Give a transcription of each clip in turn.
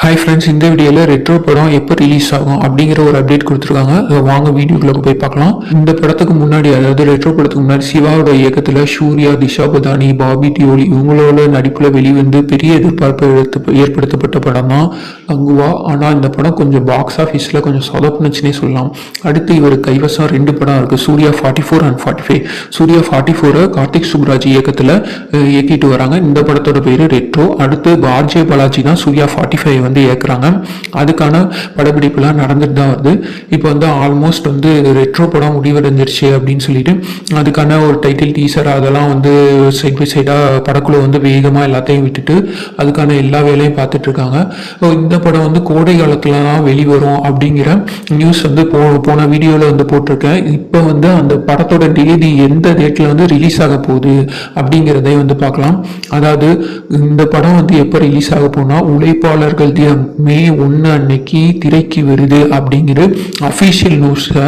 Hi friends, இந்த வீடியோவில் retro படம் எப்போ ரிலீஸ் ஆகும் அப்படிங்கிற ஒரு அப்டேட் கொடுத்துருக்காங்க. வாங்க வீடியோக்குள்ளே போய் பார்க்கலாம். இந்த படத்துக்கு முன்னாடி, அதாவது ரெட்ரோ படத்துக்கு முன்னாடி சிவாவோட இயக்கத்தில் சூர்யா, திஷா பதானி, பாபி டியோலி இவங்களோட நடிப்பில் வெளிவந்து பெரிய எதிர்பார்ப்பு ஏற்படுத்தப்பட்ட படம் தான் கங்குவா. ஆனால் இந்த படம் கொஞ்சம் பாக்ஸ் ஆஃபீஸில் கொஞ்சம் சொதப்புனுச்சுன்னே சொல்லலாம். அடுத்து இவர் கைவசம் 2 படம் இருக்குது, சூர்யா 44 and 45. சூர்யா 44 கார்த்திக் சுப்ராஜ் இயக்கத்தில் இயக்கிட்டு வராங்க. இந்த படத்தோட பேர் ரெட்ரோ. அடுத்து ஆர்ஜே பாலாஜி தான் சூர்யா 45 வந்து இயக்குறாங்க. அதுக்கான படப்பிடிப்புலாம் நடந்துட்டு தான் வருது. இப்போ வந்து ஆல்மோஸ்ட் வந்து ரெட்ரோ படம் முடிவடைஞ்சிருச்சு அப்படின்னு சொல்லிட்டு அதுக்கான ஒரு டைட்டில் டீசர் அதெல்லாம் வந்து சைட் பை சைடாக படக்குழு வந்து வேகமாக எல்லாத்தையும் விட்டுட்டு அதுக்கான எல்லா வேலையும் பார்த்துட்டு இருக்காங்க. இந்த படம் வந்து கோடை காலத்தில் தான் வெளிவரும் அப்படிங்கிற நியூஸ் வந்து போன வீடியோவில் வந்து போட்டிருக்கேன். இப்போ வந்து அந்த படத்தோட தேதி எந்த டேட்டில் வந்து ரிலீஸ் ஆக போகுது அப்படிங்கிறதை வந்து பார்க்கலாம். அதாவது இந்த படம் வந்து எப்போ ரிலீஸ் ஆக போனால் உழைப்பாளர்கள் தினம் மே 1 அன்னைக்கு திரைக்கு வருது அப்படிங்கிற அஃபீஷியல் நியூஸை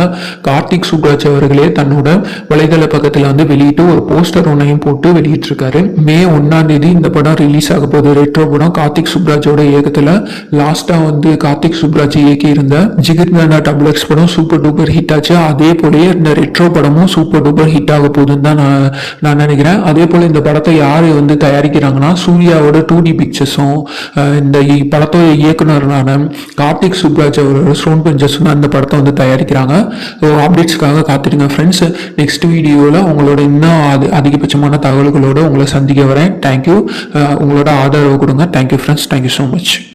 கார்த்திக் சுப்ராஜ் அவர்களே தன்னோட வலைதள பக்கத்தில் வந்து வெளியிட்டு ஒரு போஸ்டர் ஒன்றையும் போட்டு வெளியிட்டிருக்காரு. மே 1ஆம் தேதி இந்த படம் ரிலீஸ் ஆக போகுது. ரெட்ரோ படம் கார்த்திக் சுப்ராஜோட இயக்கத்தில் லாஸ்ட்டாக வந்து கார்த்திக் சுப்ராஜ் இயக்கி இருந்த ஜிகிர்தாண்டா XX படம் சூப்பர் டூப்பர் ஹிட் ஆச்சு. அதே போலயே இந்த ரெட்ரோ படமும் சூப்பர் டூப்பர் ஹிட் ஆக போகுதுன்னு தான் நான் நினைக்கிறேன். அதே போல் இந்த படத்தை யார் வந்து தயாரிக்கிறாங்கன்னா சூர்யாவோட 2D பிக்சர்ஸும் இந்த படத்தோட இயக்குனரான கார்த்திக் சுப்ராஜ் அவரோட ஸ்டோன் பெஞ்சர்ஸ் அந்த படத்தை வந்து தயாரிக்கிறாங்க. அப்டேட்ஸ்க்காக காத்துடுங்க ஃப்ரெண்ட்ஸ். நெக்ஸ்ட் வீடியோவில் உங்களோட இன்னும் அதிகபட்சமான தகவல்களோடு உங்களை சந்திக்க வரேன். தேங்க்யூ. உங்களோட ஆதரவு கொடுங்க. Thank you friends. Thank you so much.